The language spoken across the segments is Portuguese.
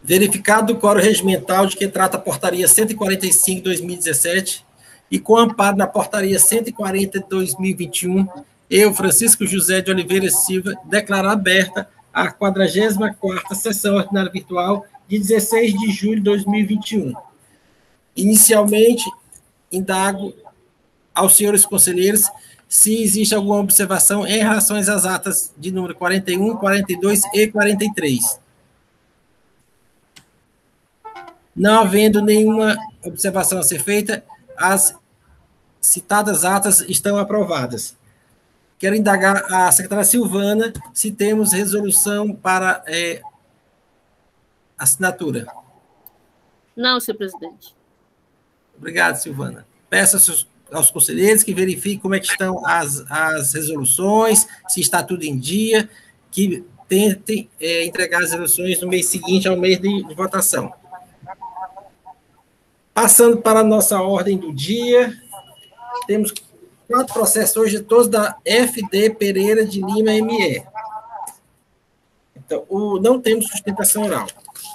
verificado o quórum regimental de que trata a portaria 145 de 2017 e com amparo na portaria 140 de 2021, eu, Francisco José de Oliveira Silva, declaro aberta a 44ª sessão ordinária virtual de 16 de julho de 2021. Inicialmente, indago aos senhores conselheiros se existe alguma observação em relação às atas de número 41, 42 e 43. Não havendo nenhuma observação a ser feita, as citadas atas estão aprovadas. Quero indagar a secretária Silvana se temos resolução para assinatura. Não, senhor presidente. Obrigado, Silvana. Peço aos conselheiros que verifiquem como é que estão as resoluções, se está tudo em dia, que tentem entregar as resoluções no mês seguinte ao mês de votação. Passando para a nossa ordem do dia, temos 4 processos hoje, todos da FD Pereira de Lima ME. Então, não temos sustentação oral.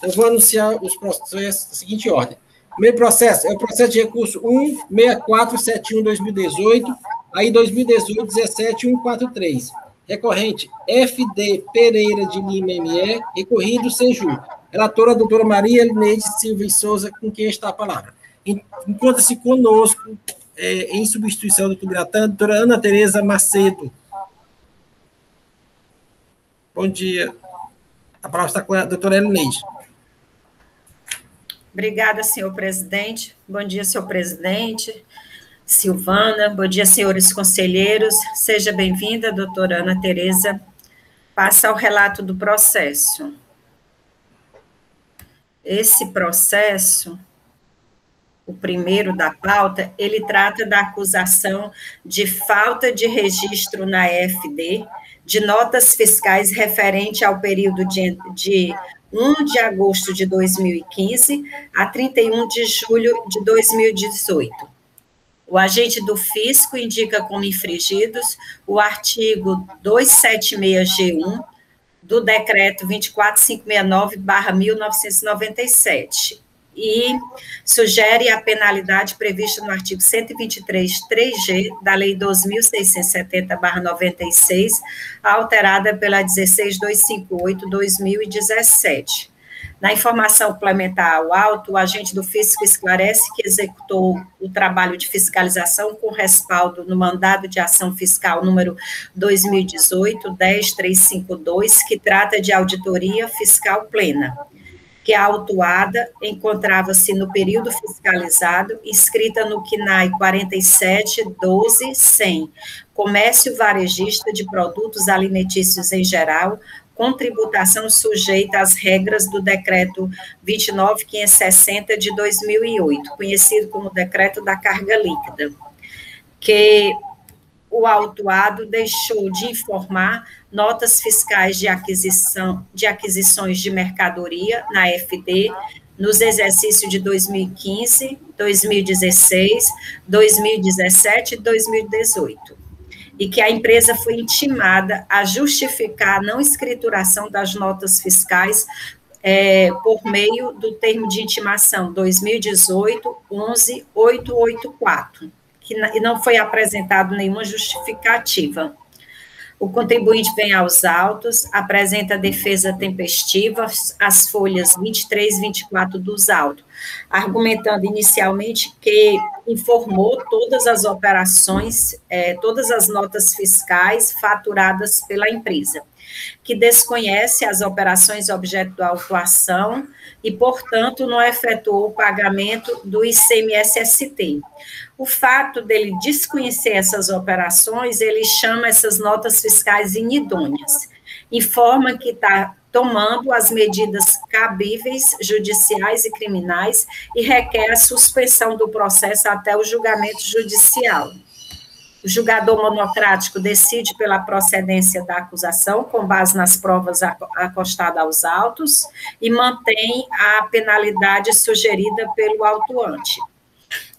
Eu vou anunciar os processos da seguinte ordem. O primeiro processo é o processo de recurso 16471-2018, aí 2018-17-143. Recorrente F.D. Pereira de Lima M.E., recorrido Senju. Relatora, a doutora Maria Elineide Silva e Souza, com quem está a palavra. Encontra-se conosco, em substituição do Tubiratã, a doutora Ana Tereza Macedo. Bom dia. A palavra está com a doutora Elineide. Obrigada, senhor presidente. Bom dia, senhor presidente. Silvana, bom dia, senhores conselheiros. Seja bem-vinda, doutora Ana Tereza. Passa ao relato do processo. Esse processo, o primeiro da pauta, ele trata da acusação de falta de registro na FD de notas fiscais referente ao período de 1 de agosto de 2015 a 31 de julho de 2018. O agente do fisco indica como infringidos o artigo 276G1 do decreto 24569/1997 e sugere a penalidade prevista no artigo 123.3G da Lei 2.670/96, alterada pela 16.258/2017. Na informação complementar ao auto, o agente do fisco esclarece que executou o trabalho de fiscalização com respaldo no mandado de ação fiscal número 2018-10352, que trata de auditoria fiscal plena, que a autuada encontrava-se no período fiscalizado, inscrita no CNAE 47.12.100, Comércio Varejista de Produtos Alimentícios em Geral, com tributação sujeita às regras do Decreto 29.560 de 2008, conhecido como Decreto da Carga Líquida, que o autuado deixou de informar notas fiscais de aquisições de mercadoria na FD nos exercícios de 2015, 2016, 2017 e 2018, e que a empresa foi intimada a justificar a não escrituração das notas fiscais por meio do termo de intimação 2018-11-884, e não foi apresentado nenhuma justificativa. O contribuinte vem aos autos, apresenta a defesa tempestiva, as folhas 23 e 24 dos autos, argumentando inicialmente que informou todas as operações, todas as notas fiscais faturadas pela empresa, que desconhece as operações objeto da autuação e, portanto, não efetuou o pagamento do ICMS-ST. O fato dele desconhecer essas operações, ele chama essas notas fiscais inidôneas, informa que está tomando as medidas cabíveis, judiciais e criminais, e requer a suspensão do processo até o julgamento judicial. O julgador monocrático decide pela procedência da acusação, com base nas provas acostadas aos autos, e mantém a penalidade sugerida pelo autuante.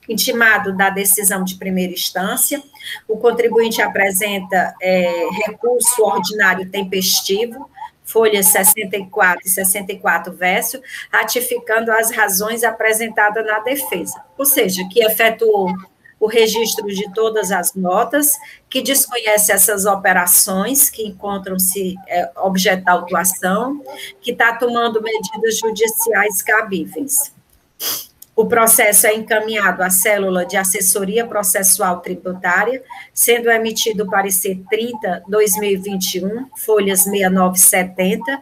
Intimado da decisão de primeira instância, o contribuinte apresenta recurso ordinário tempestivo, folhas 64 e 64 verso, ratificando as razões apresentadas na defesa. Ou seja, que efetuou o registro de todas as notas, que desconhece essas operações que encontram-se objeto da autuação, que está tomando medidas judiciais cabíveis. O processo é encaminhado à célula de assessoria processual tributária, sendo emitido o parecer 30/2021, folhas 69 e 70,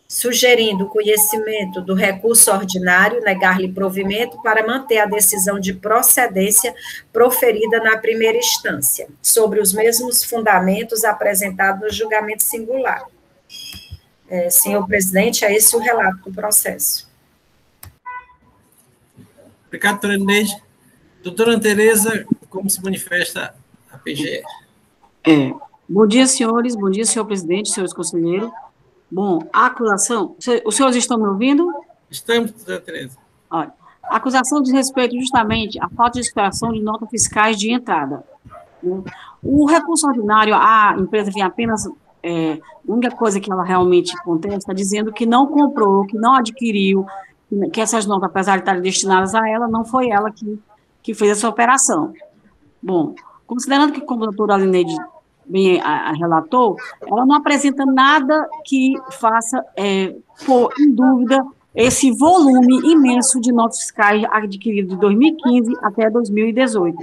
sugerindo o conhecimento do recurso ordinário, negar-lhe provimento, para manter a decisão de procedência proferida na primeira instância, sobre os mesmos fundamentos apresentados no julgamento singular. Senhor presidente, é esse o relato do processo. Obrigado, doutora Neide. Doutora Ana Tereza, como se manifesta a PGR? Bom dia, senhores. Bom dia, senhor presidente, senhores conselheiros. Bom, a acusação... Os senhores estão me ouvindo? Estamos, doutora Tereza. Olha, a acusação diz respeito justamente à falta de expiração de notas fiscais de entrada. O recurso ordinário, a empresa vem apenas... a única coisa que ela realmente contesta é dizendo que não comprou, que não adquiriu, que essas notas, apesar de estarem destinadas a ela, não foi ela que fez essa operação. Bom, considerando que, como a doutora Alineide bem relatou, ela não apresenta nada que faça pôr em dúvida esse volume imenso de notas fiscais adquiridas de 2015 até 2018.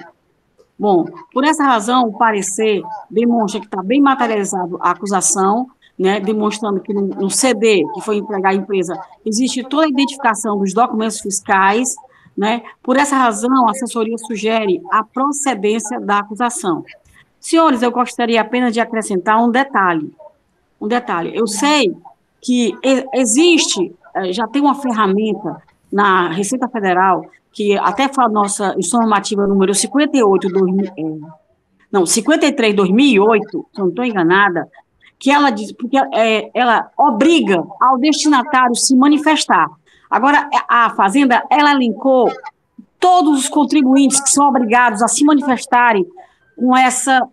Bom, por essa razão, o parecer demonstra que está bem materializado a acusação, né, demonstrando que no CD que foi entregar à empresa existe toda a identificação dos documentos fiscais, né. Por essa razão, a assessoria sugere a procedência da acusação. Senhores, eu gostaria apenas de acrescentar um detalhe. Eu sei que existe, já tem uma ferramenta na Receita Federal, que até foi a nossa instrução normativa número 53/2008, se não estou enganada, que ela diz, porque ela obriga ao destinatário se manifestar. Agora, a Fazenda, ela elencou todos os contribuintes que são obrigados a se manifestarem com essa,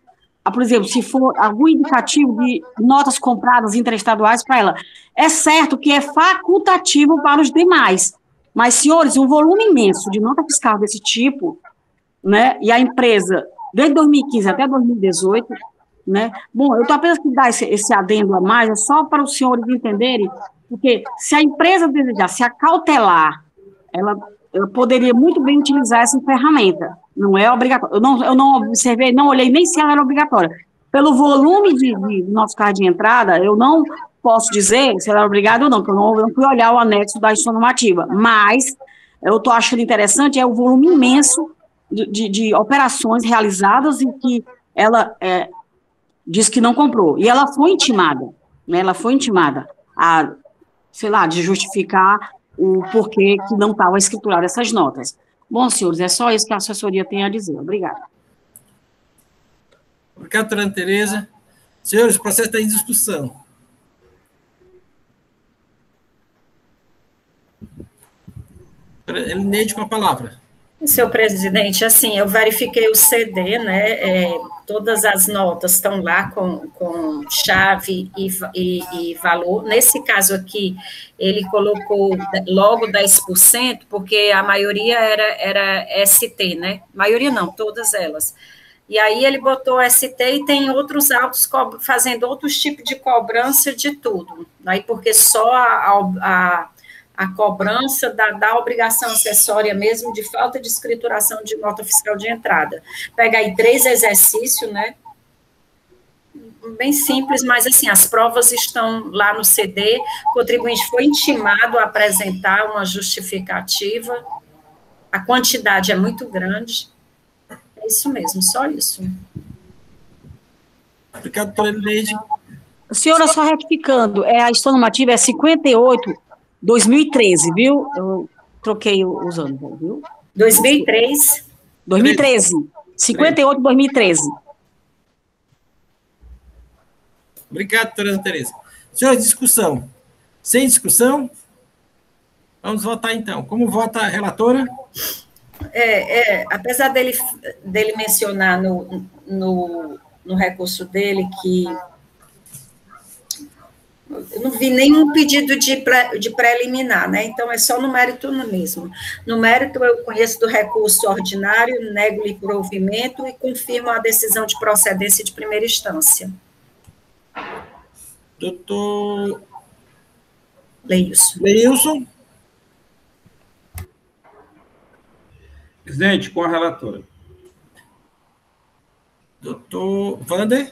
por exemplo, se for algum indicativo de notas compradas interestaduais para ela. É certo que é facultativo para os demais, mas, senhores, um volume imenso de nota fiscal desse tipo, né, e a empresa, desde 2015 até 2018, né, bom, eu estou apenas que dar esse adendo a mais, é só para os senhores entenderem, porque se a empresa desejar se acautelar, ela poderia muito bem utilizar essa ferramenta, não é obrigatório. Eu não observei, não olhei nem se ela era obrigatória. Pelo volume de nosso carro de entrada, eu não posso dizer se ela era obrigada ou não, porque eu não fui olhar o anexo da instrução normativa, mas eu estou achando interessante o volume imenso de operações realizadas em que ela diz que não comprou. E ela foi intimada, né? Ela foi intimada a, sei lá, de justificar o porquê que não estava escriturado essas notas. Bom, senhores, é só isso que a assessoria tem a dizer. Obrigada. Obrigado, doutora Ana Tereza. Senhores, o processo está em discussão. Elineide, com a palavra. Senhor presidente, assim, eu verifiquei o CD, né, todas as notas estão lá com chave e valor. Nesse caso aqui, ele colocou logo 10%, porque a maioria era ST, né? Maioria não, todas elas. E aí ele botou ST e tem outros autos fazendo outros tipos de cobrança de tudo. Aí porque só a cobrança da obrigação acessória mesmo de falta de escrituração de nota fiscal de entrada. Pega aí 3 exercícios, né? Bem simples, mas assim, as provas estão lá no CD, o contribuinte foi intimado a apresentar uma justificativa, a quantidade é muito grande, é isso mesmo, só isso. Obrigado, doutora Elineide. Senhora, só retificando, a instrução normativa é 58/2013, viu? Eu troquei os anos, viu? 2003. 2013. 58/2013. Obrigado, doutora Ana Tereza. Senhores, discussão. Sem discussão? Vamos votar, então. Como vota a relatora? Apesar dele mencionar no recurso dele que Eu não vi nenhum pedido de preliminar, né? Então, é só no mérito mesmo. No mérito, eu conheço do recurso ordinário, nego-lhe provimento e confirmo a decisão de procedência de primeira instância. Doutor Leilson. Presidente, com a relatora. Doutor Wander.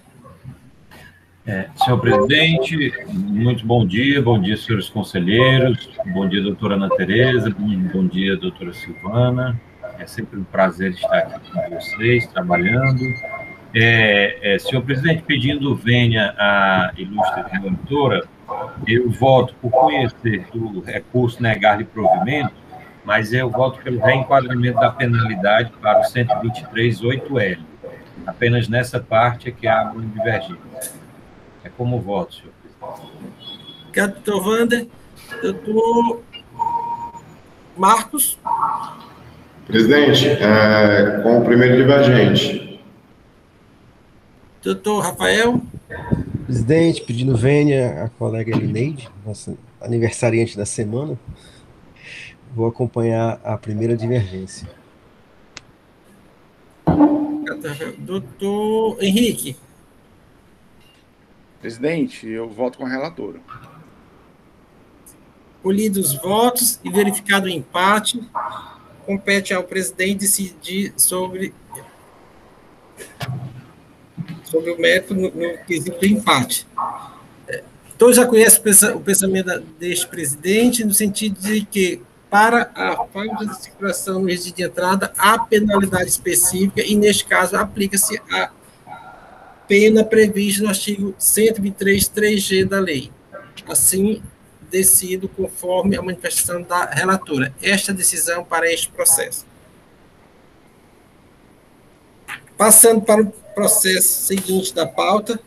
Senhor presidente, muito bom dia, senhores conselheiros, bom dia, doutora Ana Tereza, bom dia, doutora Silvana, é sempre um prazer estar aqui com vocês, trabalhando. Senhor presidente, pedindo vênia à ilustre relatora, eu voto por conhecer do recurso negar-lhe provimento, mas eu voto pelo reenquadramento da penalidade para o 123.8L. Apenas nessa parte é que há uma divergência. É como voto, senhor presidente. Obrigado, doutor Wander. Doutor Marcos. Presidente, com o primeiro divergente. Doutor Rafael. Presidente, pedindo vênia à colega Elineide, nossa aniversariante da semana. Vou acompanhar a primeira divergência. Doutor Henrique. Presidente, eu voto com a relatora. Colhidos os votos e verificado o empate, compete ao presidente decidir sobre o mérito no quesito do empate. Todos já conhecem o pensamento deste presidente, no sentido de que, para a falta de circulação no registro de entrada, há penalidade específica, e, neste caso, aplica-se a pena prevista no artigo 123, 3G da lei. Assim, decido conforme a manifestação da relatora. Esta decisão para este processo. Passando para o processo seguinte da pauta,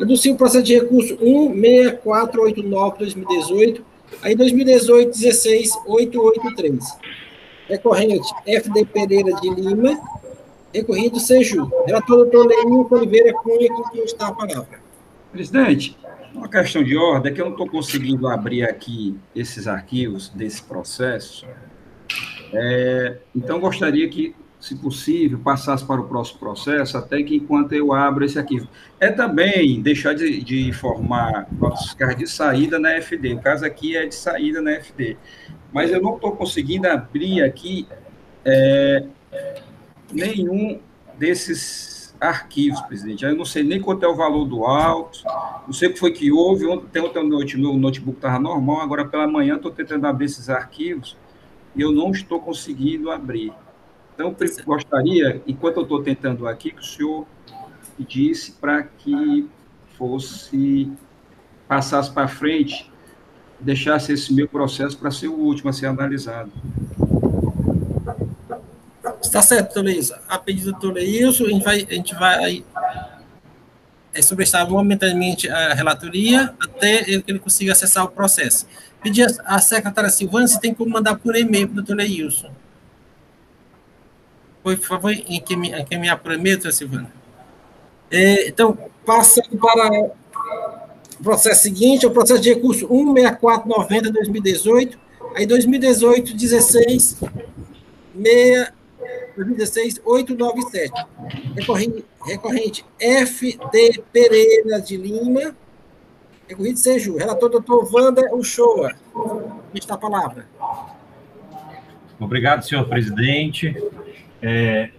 anuncio o processo de recurso 16489-2018, aí 2018-16-883. Recorrente, FD Pereira de Lima, recorrido Seju. Relator doutor Leilson Oliveira Cunha, com quem está a palavra. Presidente, uma questão de ordem é que eu não estou conseguindo abrir aqui esses arquivos desse processo. Então, gostaria que, se possível, passasse para o próximo processo, até que enquanto eu abro esse arquivo. Também deixar de informar nossos carros de saída na FD. O caso aqui é de saída na FD. Mas eu não estou conseguindo abrir aqui nenhum desses arquivos, presidente. Eu não sei nem quanto é o valor do auto, não sei o que foi que houve. Ontem à noite, meu notebook estava normal, agora pela manhã estou tentando abrir esses arquivos e eu não estou conseguindo abrir. Então, eu gostaria, enquanto eu estou tentando aqui, que o senhor pedisse para que passasse para frente, deixasse esse meu processo para ser o último a ser analisado. Está certo, doutor Leilson. A pedido do doutor Leilson, a gente vai sobrestar momentaneamente a relatoria até que ele consiga acessar o processo. Pedir à secretária Silvana se tem como mandar por e-mail para o doutor Leilson. Por favor, encaminhar por e-mail, doutora Silvana. Então, passando para o processo seguinte, é o processo de recurso 16490-2018, aí 2018-897. Recorrente FD Pereira de Lima, recorrido Seju. Relator doutor Wander Uchoa. Está a palavra. Obrigado, senhor presidente.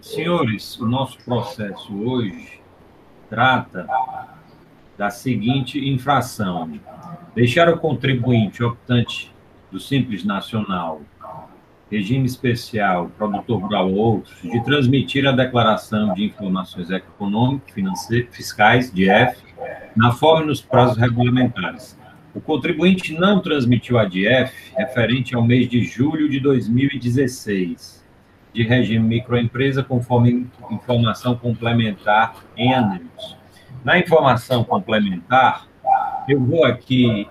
Senhores, o nosso processo hoje trata da seguinte infração: deixar o contribuinte optante do Simples Nacional, regime especial, produtor rural ou outros, de transmitir a declaração de informações econômicas, financeiras, fiscais, DIEF, na forma e nos prazos regulamentares. O contribuinte não transmitiu a DIEF referente ao mês de julho de 2016, de regime microempresa, conforme informação complementar em anexo. Na informação complementar, eu vou aqui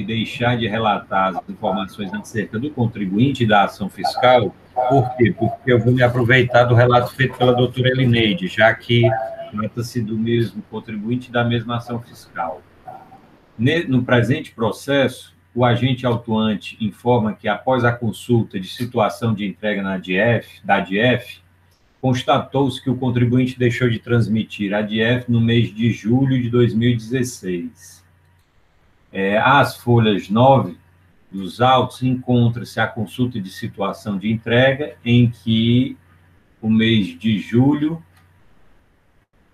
deixar de relatar as informações acerca do contribuinte e da ação fiscal. Por quê? Porque eu vou me aproveitar do relato feito pela doutora Elineide, já que trata-se do mesmo contribuinte e da mesma ação fiscal. No presente processo, o agente autuante informa que, após a consulta de situação de entrega da ADF, constatou-se que o contribuinte deixou de transmitir a ADF no mês de julho de 2016. Às folhas 9 dos autos, encontra-se a consulta de situação de entrega, em que o mês de julho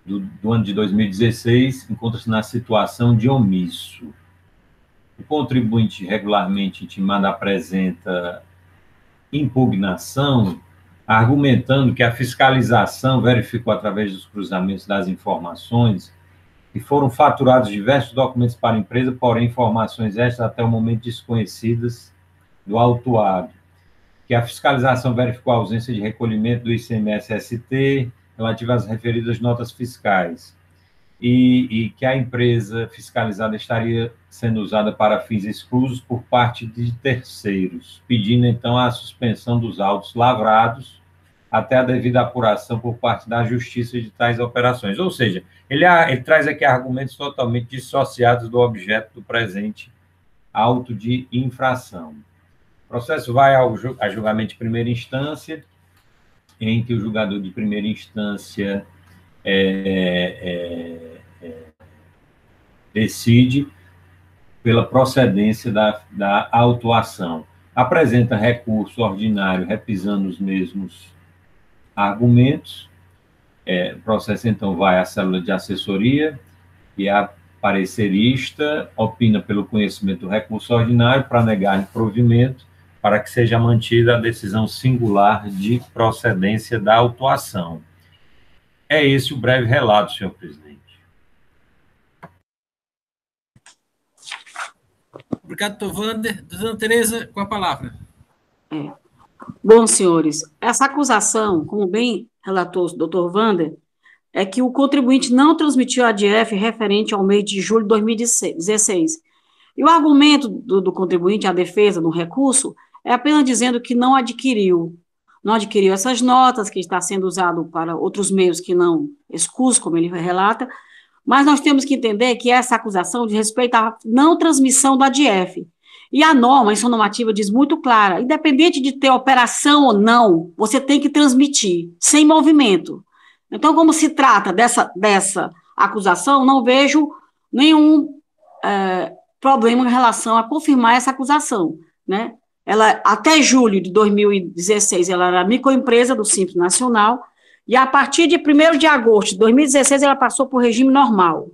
do ano de 2016 encontra-se na situação de omisso. O contribuinte regularmente intimado apresenta impugnação, argumentando que a fiscalização verificou, através dos cruzamentos das informações, que foram faturados diversos documentos para a empresa, porém informações estas até o momento desconhecidas do autuado, que a fiscalização verificou a ausência de recolhimento do ICMS-ST relativo às referidas notas fiscais, e que a empresa fiscalizada estaria sendo usada para fins exclusos por parte de terceiros, pedindo, então, a suspensão dos autos lavrados até a devida apuração por parte da Justiça de tais operações. Ou seja, ele traz aqui argumentos totalmente dissociados do objeto do presente auto de infração. O processo vai a julgamento de primeira instância, em que o julgador de primeira instância decide pela procedência da autuação. Apresenta recurso ordinário repisando os mesmos argumentos. O processo, então, vai à célula de assessoria e a parecerista opina pelo conhecimento do recurso ordinário para negar provimento, para que seja mantida a decisão singular de procedência da autuação. É esse o breve relato, senhor presidente. Obrigado, doutor Wander. Dona Tereza, com a palavra. Bom, senhores, essa acusação, como bem relatou o doutor Wander, é que o contribuinte não transmitiu a ADF referente ao mês de julho de 2016. E o argumento do contribuinte, a defesa do recurso, é apenas dizendo que não adquiriu essas notas, que está sendo usado para outros meios que não escusos, como ele relata, mas nós temos que entender que essa acusação diz respeito à não transmissão do ADF. E a norma, a normativa diz muito clara, independente de ter operação ou não, você tem que transmitir, sem movimento. Então, como se trata dessa acusação, não vejo nenhum problema em relação a confirmar essa acusação, né? Ela, até julho de 2016, ela era microempresa do Simples Nacional, e a partir de 1º de agosto de 2016, ela passou por regime normal.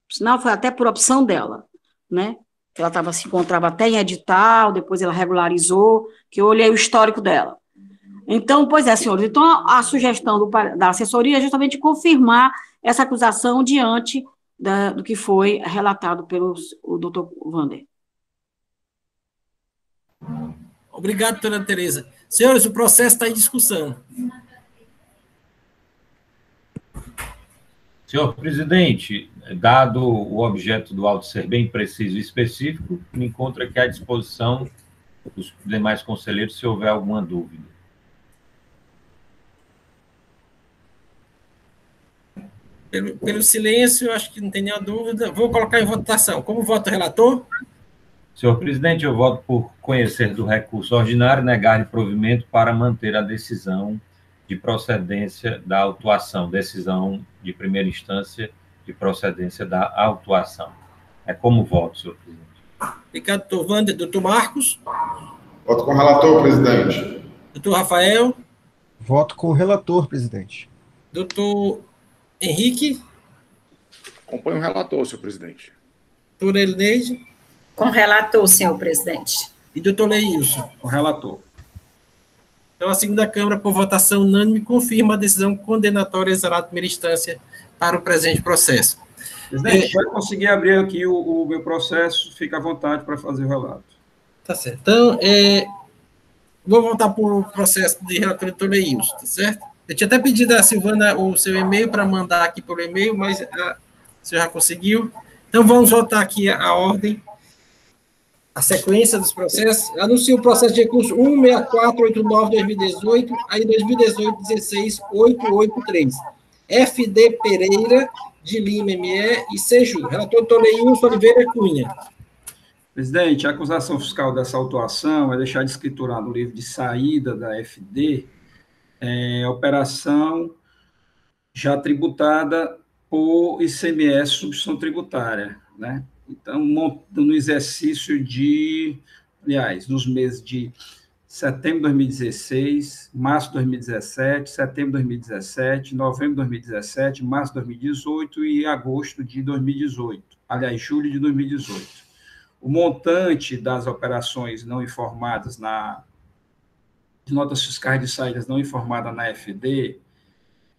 Sinal, foi até por opção dela, né? Ela se encontrava até em edital, depois ela regularizou, que eu olhei o histórico dela. Então, pois é, senhores, então a sugestão da assessoria é justamente confirmar essa acusação diante do que foi relatado pelo doutor Wander. Obrigado, doutora Tereza. Senhores, o processo está em discussão. Senhor presidente, dado o objeto do auto ser bem preciso e específico, me encontro aqui à disposição dos demais conselheiros se houver alguma dúvida. Pelo silêncio, eu acho que não tem nenhuma dúvida. Vou colocar em votação. Como vota o relator? Senhor presidente, eu voto por conhecer do recurso ordinário, negar provimento para manter a decisão de procedência da autuação, decisão de primeira instância de procedência da autuação. É como voto, senhor presidente. Obrigado, doutor Wander. Doutor Marcos? Voto com o relator, presidente. Doutor Rafael? Voto com o relator, presidente. Doutor Henrique? Acompanho o relator, senhor presidente. Doutora Elineide? Com o relator, senhor presidente. E doutor Leilson? Com o relator. Então, a segunda Câmara, por votação unânime, confirma a decisão condenatória exarada de primeira instância para o presente processo. Presidente, vai conseguir abrir aqui o meu processo, fica à vontade para fazer o relato. Tá certo. Então, vou voltar para o processo de relator do doutor Leilson, tá certo? Eu tinha até pedido a Silvana o seu e-mail para mandar aqui pelo e-mail, mas você já conseguiu. Então, vamos voltar aqui a ordem, a sequência dos processos. Anuncio o processo de recurso 16489-2018, aí 2018-16-883. FD Pereira de Lima, ME e Seju. Relator Toleilson Oliveira Cunha. Presidente, a acusação fiscal dessa autuação é deixar de escriturar no livro de saída da FD operação já tributada por ICMS substituição tributária, né? Então, no exercício aliás, nos meses de setembro de 2016, março de 2017, setembro de 2017, novembro de 2017, março de 2018 e agosto de 2018, aliás, julho de 2018. O montante das operações não informadas de notas fiscais de saídas não informadas na FD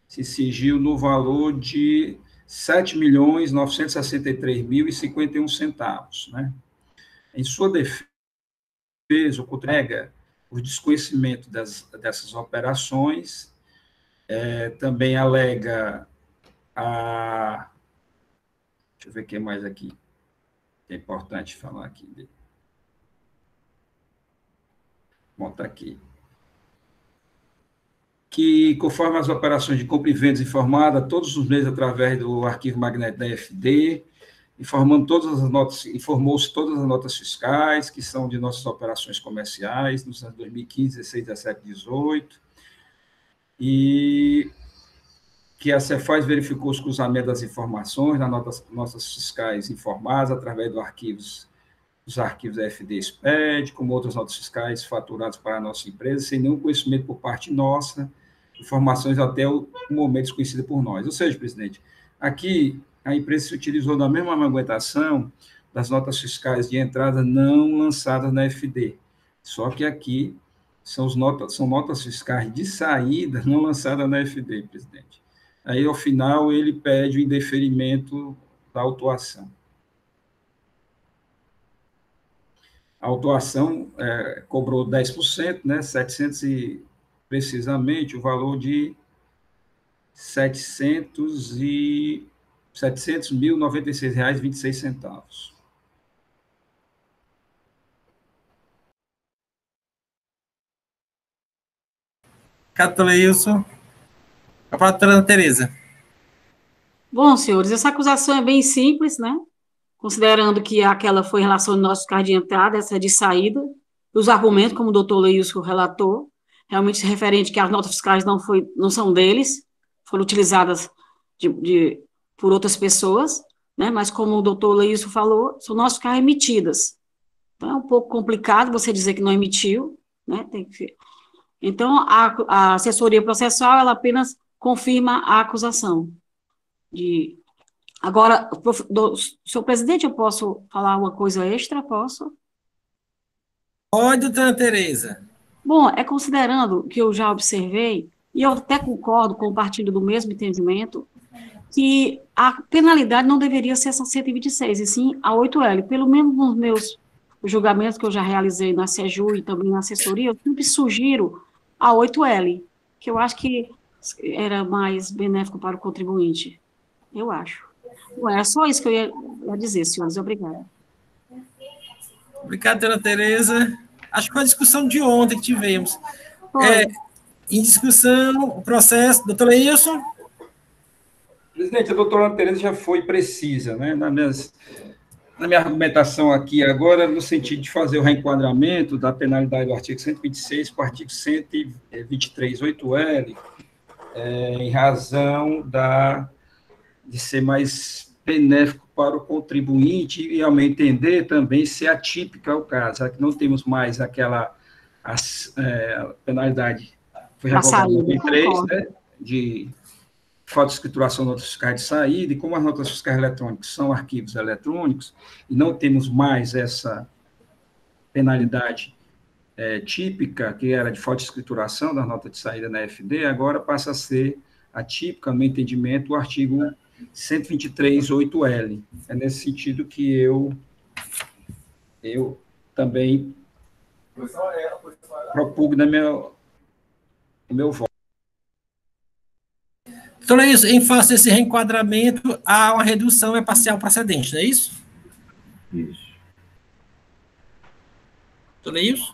se cingiu no valor de R$ 7.963.051, né? Em sua defesa, o CONTRIBUinte nega o desconhecimento dessas operações, também alega deixa eu ver o que mais aqui, que é importante falar aqui. Bom, está aqui. Que, conforme as operações de compra e vendas informadas todos os meses através do arquivo magnético da FD, informou-se todas as notas fiscais, que são de nossas operações comerciais, nos anos 2015, 16, 17, 18, e que a Cefaz verificou os cruzamentos das informações nas notas fiscais informadas através dos arquivos da FD SPED, como outras notas fiscais faturadas para a nossa empresa, sem nenhum conhecimento por parte nossa, informações até o momento desconhecidas por nós. Ou seja, presidente, aqui a empresa se utilizou da mesma argumentação das notas fiscais de entrada não lançadas na FD, só que aqui são notas fiscais de saída não lançadas na FD, presidente. Aí, ao final, ele pede o indeferimento da autuação. A autuação cobrou 10%, né, 700 e, precisamente, o valor de R$ 700.096,26. Catoleilson. A patrona Tereza. Bom, senhores, essa acusação é bem simples, né? Considerando que aquela foi em relação ao nosso carro de entrada, essa de saída, os argumentos, como o doutor Leilson relatou, realmente referente que as notas fiscais não são deles, foram utilizadas por outras pessoas, né? Mas como o doutor Leilson falou, são nossas carros emitidas. Então, é um pouco complicado você dizer que não emitiu, né? Então, a assessoria processual, ela apenas confirma a acusação. Agora, senhor presidente, eu posso falar uma coisa extra? Posso? Pode, doutora Tereza. Bom, considerando que eu já observei, e eu até concordo, compartilho do mesmo entendimento, que a penalidade não deveria ser essa 126, e sim a 8L. Pelo menos nos meus julgamentos que eu já realizei na SEJU e também na assessoria, eu sempre sugiro a 8L, que eu acho que era mais benéfico para o contribuinte. Eu acho. Bom, era só isso que eu ia dizer, senhores. Obrigada. Obrigado, dona Tereza. Acho que foi a discussão de ontem que tivemos. Em discussão, o processo. Doutor Leilson? Presidente, a doutora Tereza já foi precisa, né, na minha argumentação aqui agora, no sentido de fazer o reenquadramento da penalidade do artigo 126 para o artigo 123, 8L, em razão de ser mais benéfico para o contribuinte e, ao meu entender, também ser atípica o caso, já que não temos mais aquela penalidade, foi revogada em 2003, né, de falta de escrituração de notas fiscais de saída, e como as notas fiscais eletrônicas são arquivos eletrônicos, e não temos mais essa penalidade típica, que era de falta de escrituração das notas de saída na FD, agora passa a ser atípica, no meu entendimento, o artigo 123, 8L. É nesse sentido que eu também propugno o meu voto. Então, é isso. Em face desse reenquadramento, há uma redução parcial precedente, não é isso? Isso. Doutor Leilson?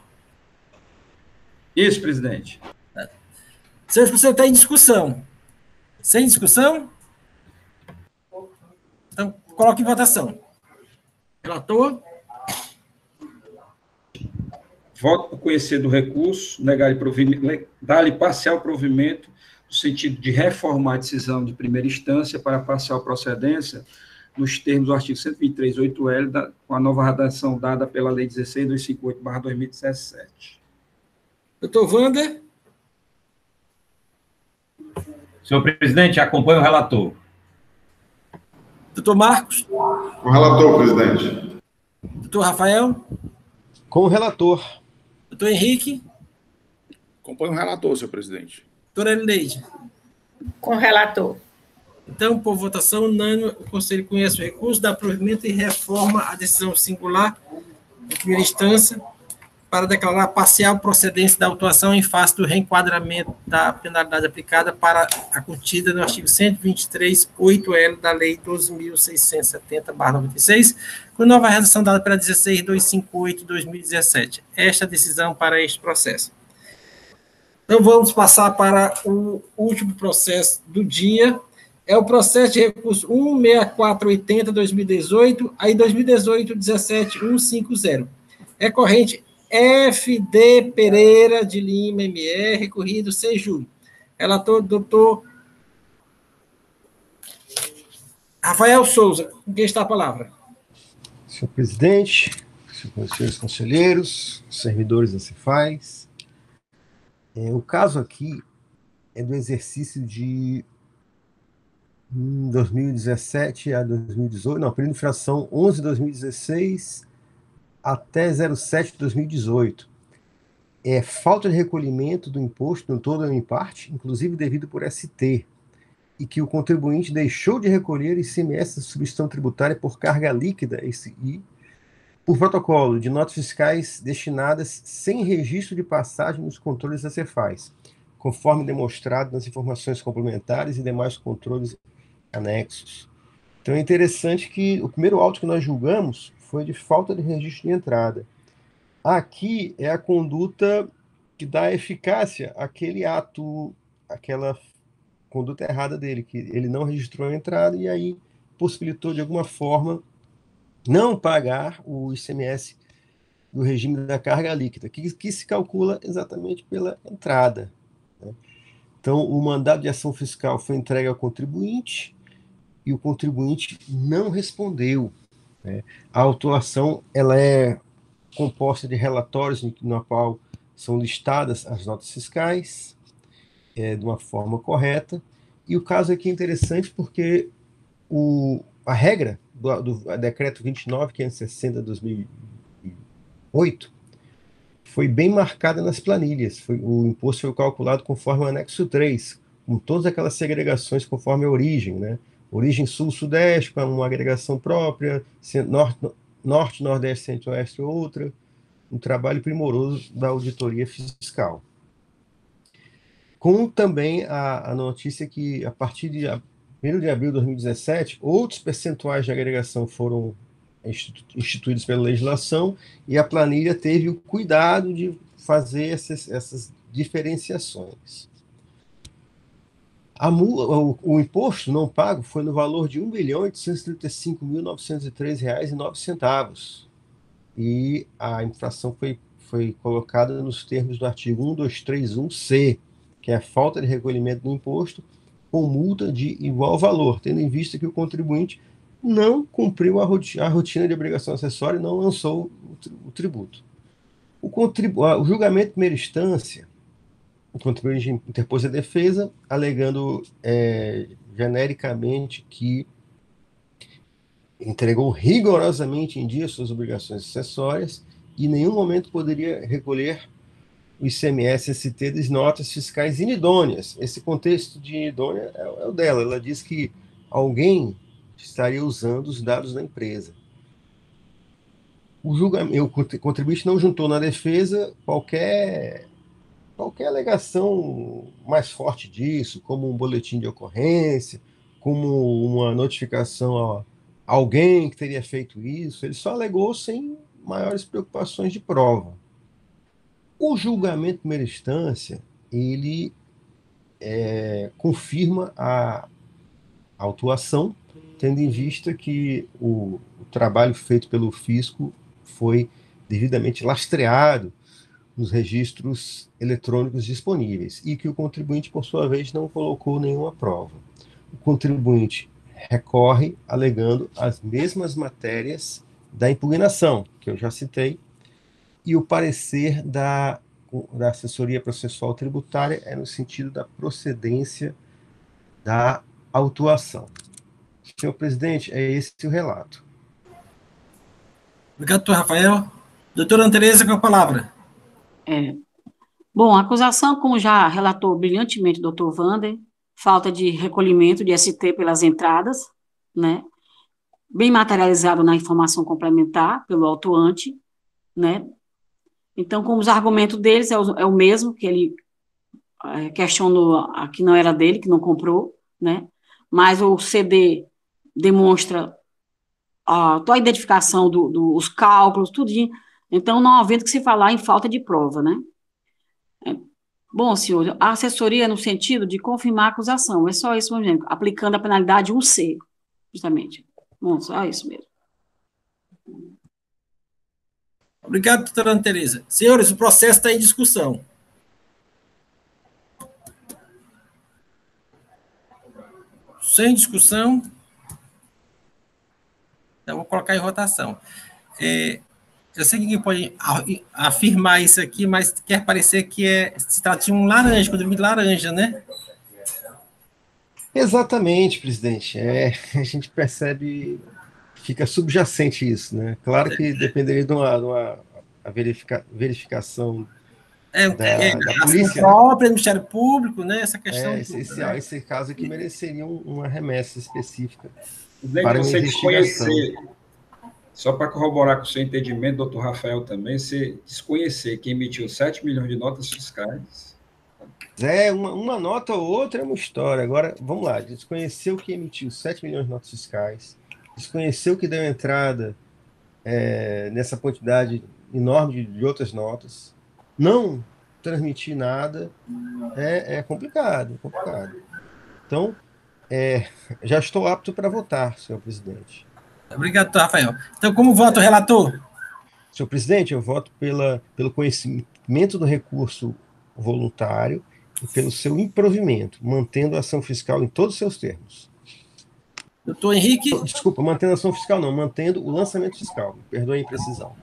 Isso, presidente. Senhores, você está em discussão. Sem discussão? Então, coloque em votação. Relator? Voto por conhecer do recurso, dar-lhe parcial provimento, no sentido de reformar a decisão de primeira instância para parcial procedência, nos termos do artigo 123.8L, com a nova redação dada pela Lei 16.258/2017. Doutor Wander? Senhor presidente, acompanho o relator. Doutor Marcos? Com o relator, presidente. Doutor Rafael? Com o relator. Doutor Henrique? Acompanho o relator, senhor presidente. Doutora Elineide? Com o relator. Então, por votação unânime, o Conselho conhece o recurso, dá provimento e reforma a decisão singular de primeira instância para declarar parcial procedência da autuação em face do reenquadramento da penalidade aplicada para a contida no artigo 123.8L da Lei 12.670/96, com nova redação dada pela 16.258/2017. Esta decisão para este processo. Então, vamos passar para o último processo do dia. É o processo de recurso 16480-2018, aí 2018-17-150. É corrente FD Pereira de Lima, MR, recorrido 6 de julho. Relator, doutor Rafael Souza. Com quem está a palavra? Senhor presidente, senhores conselheiros, servidores da Cefaz, o caso aqui é do exercício de 2017 a 2018, não, período de infração 11 de 2016 até 07 de 2018. É falta de recolhimento do imposto no todo ou em parte, inclusive devido por ST, e que o contribuinte deixou de recolher ICMS da substituição tributária por carga líquida e por protocolo de notas fiscais destinadas sem registro de passagem nos controles da Cefaz, conforme demonstrado nas informações complementares e demais controles anexos. Então é interessante que o primeiro auto que nós julgamos foi de falta de registro de entrada. Aqui é a conduta que dá eficácia àquele ato, àquela conduta errada dele, que ele não registrou a entrada e aí possibilitou de alguma forma não pagar o ICMS do regime da carga líquida, que se calcula exatamente pela entrada, né? Então, o mandado de ação fiscal foi entregue ao contribuinte e o contribuinte não respondeu, né? A autuação ela é composta de relatórios no qual são listadas as notas fiscais de uma forma correta, e o caso aqui é interessante porque a regra do decreto 29.560/2008 foi bem marcada nas planilhas. O imposto foi calculado conforme o anexo 3, com todas aquelas segregações conforme a origem, né? Origem sul-sudeste, com uma agregação própria, norte, nordeste, centro-oeste, outra. Um trabalho primoroso da auditoria fiscal. Com também a notícia que, a partir de 1º de abril de 2017, outros percentuais de agregação foram instituídos pela legislação e a planilha teve o cuidado de fazer essas diferenciações. O imposto não pago foi no valor de R$ 1.835.903,09. E a infração foi colocada nos termos do artigo 1231-C, que é a falta de recolhimento do imposto com multa de igual valor, tendo em vista que o contribuinte não cumpriu a rotina de obrigação acessória e não lançou o tributo. O julgamento de primeira instância, o contribuinte interpôs a defesa, alegando genericamente que entregou rigorosamente em dia suas obrigações acessórias e em nenhum momento poderia recolher o ICMS ST das notas fiscais inidôneas. Esse contexto de inidônea é o dela. Ela diz que alguém estaria usando os dados da empresa. O contribuinte não juntou na defesa qualquer alegação mais forte disso, como um boletim de ocorrência, como uma notificação a alguém que teria feito isso. Ele só alegou sem maiores preocupações de prova. O julgamento de primeira instância, ele confirma a autuação, tendo em vista que o trabalho feito pelo fisco foi devidamente lastreado nos registros eletrônicos disponíveis e que o contribuinte, por sua vez, não colocou nenhuma prova. O contribuinte recorre alegando as mesmas matérias da impugnação, que eu já citei, e o parecer da assessoria processual tributária é no sentido da procedência da autuação. Senhor presidente, é esse o relato. Obrigado, doutor Rafael. Doutora Ana Tereza, com a palavra. Bom, a acusação, como já relatou brilhantemente o doutor Wander, falta de recolhimento de ST pelas entradas, né, bem materializado na informação complementar pelo autuante, né. Então, como os argumentos deles é o mesmo, que ele questionou que não era dele, que não comprou, né, mas o CD demonstra toda a identificação dos cálculos, tudinho. Então, não havendo que se falar em falta de prova, né. Bom, senhor, a assessoria no sentido de confirmar a acusação, é só isso mesmo, aplicando a penalidade 1C, justamente. Bom, só isso mesmo. Obrigado, doutora Ana Tereza. Senhores, o processo está em discussão. Sem discussão, então vou colocar em votação. Eu sei que ninguém pode afirmar isso aqui, mas quer parecer que se trata de um laranja, contribuinte laranja, né? Exatamente, presidente. A gente percebe, fica subjacente isso, né? Claro que dependeria de uma verificação da polícia. Própria, do Ministério Público, né? Essa questão. Esse caso aqui mereceria uma remessa específica para uma investigação. Só para corroborar com o seu entendimento, doutor Rafael, também, se desconhecer quem emitiu 7 milhões de notas fiscais. Uma nota ou outra é uma história. Agora, vamos lá, desconhecer o que emitiu 7 milhões de notas fiscais, desconhecer o que deu entrada nessa quantidade enorme de outras notas, não transmitir nada, é complicado. Então, já estou apto para votar, senhor presidente. Obrigado, doutor Rafael. Então, como vota o relator? Senhor presidente, eu voto pelo conhecimento do recurso voluntário e pelo seu improvimento, mantendo a ação fiscal em todos os seus termos. Doutor Henrique? Desculpa, mantendo a ação fiscal não, mantendo o lançamento fiscal. Me perdoe a imprecisão.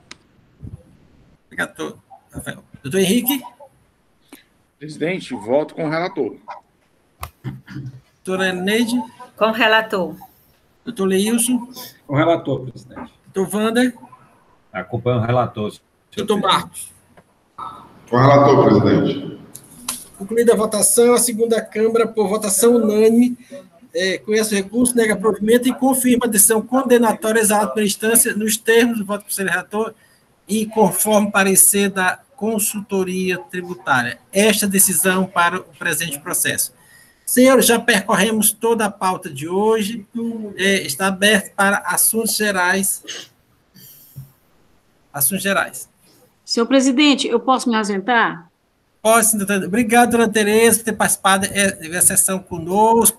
Obrigado, doutor Rafael. Doutor Henrique? Presidente, voto com o relator. Doutora Neide? Com o relator. Doutor Leilson? Com o relator, presidente. Doutor Wander? Acompanho o relator. Doutor Marcos? Com o relator, presidente. Concluída a votação, a segunda Câmara, por votação unânime, conhece o recurso, nega provimento e confirma a decisão condenatória exalada pela instância nos termos do voto do conselho relator e conforme parecer da consultoria tributária. Esta decisão para o presente processo. Senhores, já percorremos toda a pauta de hoje, está aberto para assuntos gerais. Assuntos gerais. Senhor presidente, eu posso me ausentar? Pode, sim, doutora. Obrigado, doutora Tereza, por ter participado dessa sessão conosco.